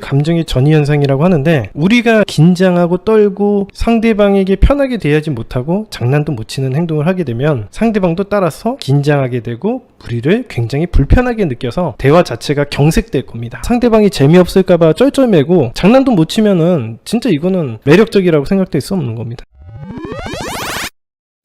감정의 전이현상이라고 하는데, 우리가 긴장하고 떨고 상대방에게 편하게 대하지 못하고 장난도 못 치는 행동을 하게 되면 상대방도 따라서 긴장하게 되고 우리를 굉장히 불편하게 느껴서 대화 자체가 경색될 겁니다. 상대방이 재미없을까봐 쩔쩔매고 장난도 못 치면은 진짜 이거는 매력적이라고 생각될 수 없는 겁니다.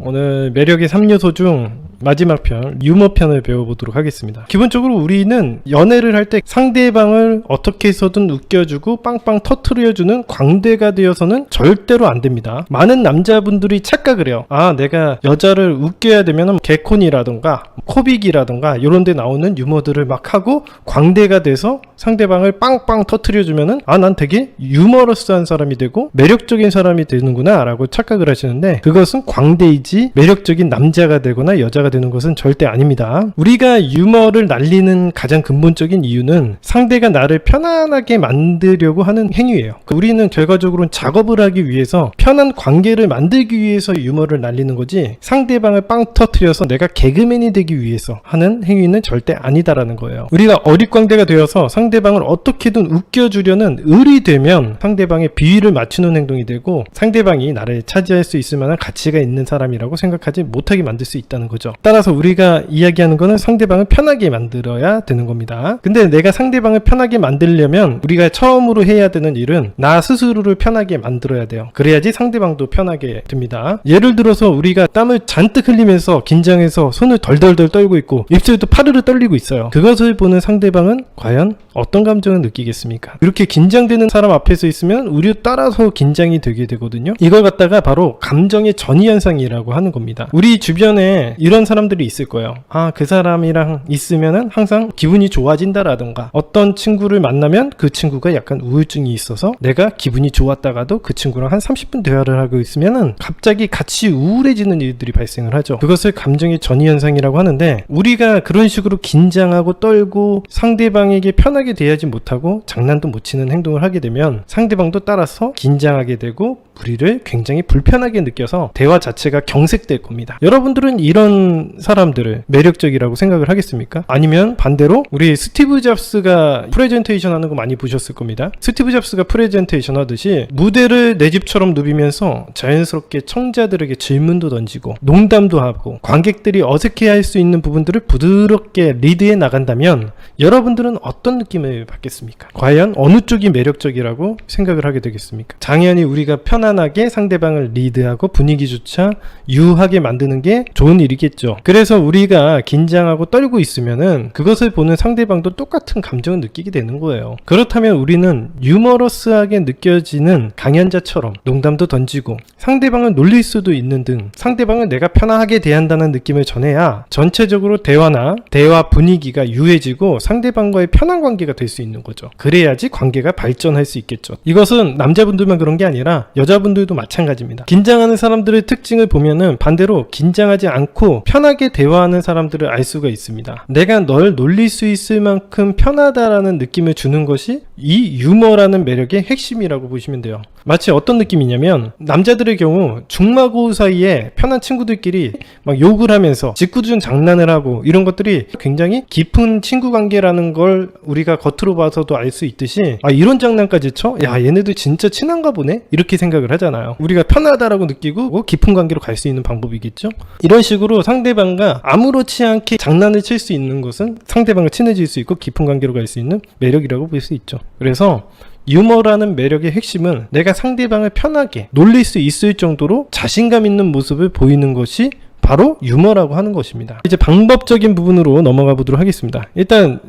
오늘 매력의 3요소 중 마지막 편, 유머 편을 배워보도록 하겠습니다. 기본적으로 우리는 연애를 할 때 상대방을 어떻게 해서든 웃겨주고 빵빵 터트려주는 광대가 되어서는 절대로 안 됩니다. 많은 남자분들이 착각을 해요. 아, 내가 여자를 웃겨야 되면 개콘이라던가 코빅이라던가 이런 데 나오는 유머들을 막 하고 광대가 돼서 상대방을 빵빵 터트려주면은 아, 난 되게 유머러스한 사람이 되고 매력적인 사람이 되는구나 라고 착각을 하시는데, 그것은 광대이지 매력적인 남자가 되거나 여자가 되는 것은 절대 아닙니다. 우리가 유머를 날리는 가장 근본적인 이유는 상대가 나를 편안하게 만들려고 하는 행위예요. 우리는 결과적으로는 작업을 하기 위해서 편한 관계를 만들기 위해서 유머를 날리는 거지, 상대방을 빵 터트려서 내가 개그맨이 되기 위해서 하는 행위는 절대 아니다라는 거예요. 우리가 어릿광대가 되어서 상대방을 어떻게든 웃겨주려는 을이 되면 상대방의 비위를 맞추는 행동이 되고 상대방이 나를 차지할 수 있을 만한 가치가 있는 사람이라고 생각하지 못하게 만들 수 있다는 거죠. 따라서 우리가 이야기하는 거는 상대방을 편하게 만들어야 되는 겁니다. 근데 내가 상대방을 편하게 만들려면 우리가 처음으로 해야 되는 일은 나 스스로를 편하게 만들어야 돼요. 그래야지 상대방도 편하게 됩니다. 예를 들어서 우리가 땀을 잔뜩 흘리면서 긴장해서 손을 덜덜덜 떨고 있고 입술도 파르르 떨리고 있어요. 그것을 보는 상대방은 과연 어떤 감정을 느끼겠습니까? 이렇게 긴장되는 사람 앞에서 있으면 우리 따라서 긴장이 되게 되거든요. 이걸 갖다가 바로 감정의 전이현상이라고 하는 겁니다. 우리 주변에 이런 사람들이 있을 거예요. 아, 그 사람이랑 있으면은 항상 기분이 좋아진다라던가, 어떤 친구를 만나면 그 친구가 약간 우울증이 있어서 내가 기분이 좋았다가도 그 친구랑 한 30분 대화를 하고 있으면은 갑자기 같이 우울해지는 일들이 발생을 하죠. 그것을 감정의 전이현상이라고 하는데, 우리가 그런 식으로 긴장하고 떨고 상대방에게 편하게 대하지 못하고 장난도 못 치는 행동을 하게 되면 상대방도 따라서 긴장하게 되고 우리를 굉장히 불편하게 느껴서 대화 자체가 경색될 겁니다. 여러분들은 이런 사람들을 매력적이라고 생각을 하겠습니까? 아니면 반대로 우리 스티브 잡스가 프레젠테이션 하는 거 많이 보셨을 겁니다. 스티브 잡스가 프레젠테이션 하듯이 무대를 내 집처럼 누비면서 자연스럽게 청자들에게 질문도 던지고 농담도 하고 관객들이 어색해할 수 있는 부분들을 부드럽게 리드해 나간다면 여러분들은 어떤 느낌을 받겠습니까? 과연 어느 쪽이 매력적이라고 생각을 하게 되겠습니까? 당연히 우리가 편안하게 상대방을 리드하고 분위기조차 유하게 만드는 게 좋은 일이겠죠. 그래서 우리가 긴장하고 떨고 있으면은 그것을 보는 상대방도 똑같은 감정을 느끼게 되는 거예요. 그렇다면 우리는 유머러스하게 느껴지는 강연자처럼 농담도 던지고 상대방을 놀릴 수도 있는 등 상대방을 내가 편안하게 대한다는 느낌을 전해야 전체적으로 대화 분위기가 유해지고 상대방과의 편한 관계가 될 수 있는 거죠. 그래야지 관계가 발전할 수 있겠죠. 이것은 남자분들만 그런 게 아니라 여자분들도 마찬가지입니다. 긴장하는 사람들의 특징을 보면은 반대로 긴장하지 않고 편하게 대화하는 사람들을 알 수가 있습니다. 내가 널 놀릴 수 있을 만큼 편하다라는 느낌을 주는 것이 이 유머라는 매력의 핵심이라고 보시면 돼요. 마치 어떤 느낌이냐면, 남자들의 경우 중마고 사이에 편한 친구들끼리 막 욕을 하면서 짓궂은 장난을 하고 이런 것들이 굉장히 깊은 친구 관계라는 걸 우리가 겉으로 봐서도 알 수 있듯이, 아, 이런 장난까지 쳐? 야, 얘네들 진짜 친한가 보네? 이렇게 생각을 하잖아요. 우리가 편하다라고 느끼고 깊은 관계로 갈 수 있는 방법이겠죠. 이런 식으로 상대방과 아무렇지 않게 장난을 칠 수 있는 것은 상대방과 친해질 수 있고 깊은 관계로 갈 수 있는 매력이라고 볼 수 있죠. 그래서 유머라는 매력의 핵심은 내가 상대방을 편하게 놀릴 수 있을 정도로 자신감 있는 모습을 보이는 것이 바로 유머라고 하는 것입니다. 이제 방법적인 부분으로 넘어가 보도록 하겠습니다. 일단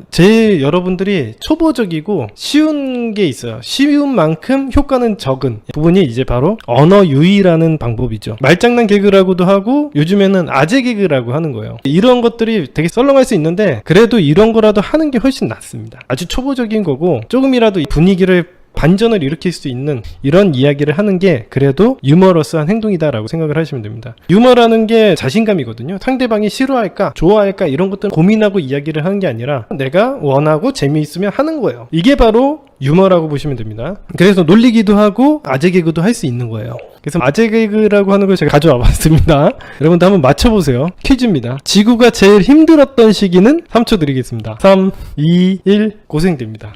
여러분들이 초보적이고 쉬운 게 있어요. 쉬운 만큼 효과는 적은 부분이 이제 바로 언어 유희라는 방법이죠. 말장난 개그라고도 하고 요즘에는 아재 개그라고 하는 거예요. 이런 것들이 되게 썰렁할 수 있는데 그래도 이런 거라도 하는 게 훨씬 낫습니다. 아주 초보적인 거고 조금이라도 분위기를 반전을 일으킬 수 있는 이런 이야기를 하는 게 그래도 유머러스한 행동이다라고 생각을 하시면 됩니다. 유머라는 게 자신감이거든요. 상대방이 싫어할까 좋아할까 이런 것들 고민하고 이야기를 하는 게 아니라 내가 원하고 재미있으면 하는 거예요. 이게 바로 유머라고 보시면 됩니다. 그래서 놀리기도 하고 아재 개그도 할 수 있는 거예요. 그래서 아재 개그라고 하는 걸 제가 가져와 봤습니다. 여러분들 한번 맞춰보세요. 퀴즈입니다. 지구가 제일 힘들었던 시기는 3초 드리겠습니다. 3, 2, 1 고생됩니다.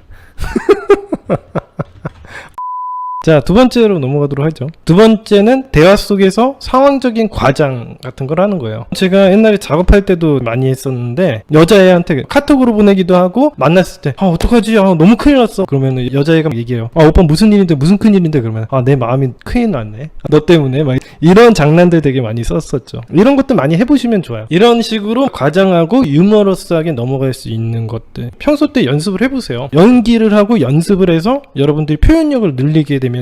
자, 두 번째로 넘어가도록 하죠. 두 번째는 대화 속에서 상황적인 과장 같은 걸 하는 거예요. 제가 옛날에 작업할 때도 많이 했었는데 여자애한테 카톡으로 보내기도 하고 만났을 때 어떡하지? 너무 큰일 났어. 그러면 여자애가 얘기해요. 오빠 무슨 일인데 무슨 큰일인데 그러면 내 마음이 큰일 났네. 너 때문에 막 이런 장난들 되게 많이 썼었죠. 이런 것들 많이 해보시면 좋아요. 이런 식으로 과장하고 유머러스하게 넘어갈 수 있는 것들 평소 때 연습을 해보세요. 연기를 하고 연습을 해서 여러분들이 표현력을 늘리게 되면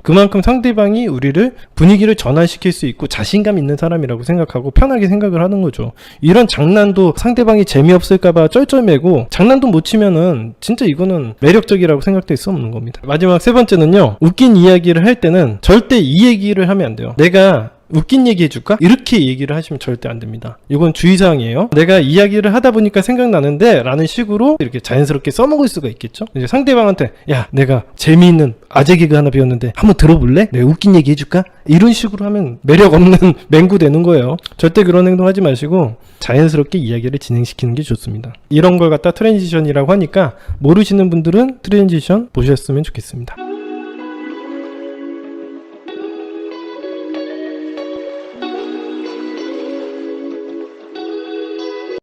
그만큼 상대방이 우리를 분위기를 전환시킬 수 있고 자신감 있는 사람이라고 생각하고 편하게 생각을 하는 거죠. 이런 장난도 상대방이 재미없을까봐 쩔쩔매고 장난도 못 치면은 진짜 이거는 매력적이라고 생각될 수 없는 겁니다. 마지막 세 번째는요, 웃긴 이야기를 할 때는 절대 이 얘기를 하면 안 돼요. 내가 웃긴 얘기 해줄까? 이렇게 얘기를 하시면 절대 안 됩니다. 이건 주의사항이에요. 내가 이야기를 하다 보니까 생각나는데 라는 식으로 이렇게 자연스럽게 써먹을 수가 있겠죠. 이제 상대방한테 야, 내가 재미있는 아재 개그 하나 배웠는데 한번 들어볼래? 내가 웃긴 얘기 해줄까? 이런 식으로 하면 매력 없는 맹구 되는 거예요. 절대 그런 행동 하지 마시고 자연스럽게 이야기를 진행시키는 게 좋습니다. 이런 걸 갖다 트랜지션이라고 하니까 모르시는 분들은 트랜지션 보셨으면 좋겠습니다.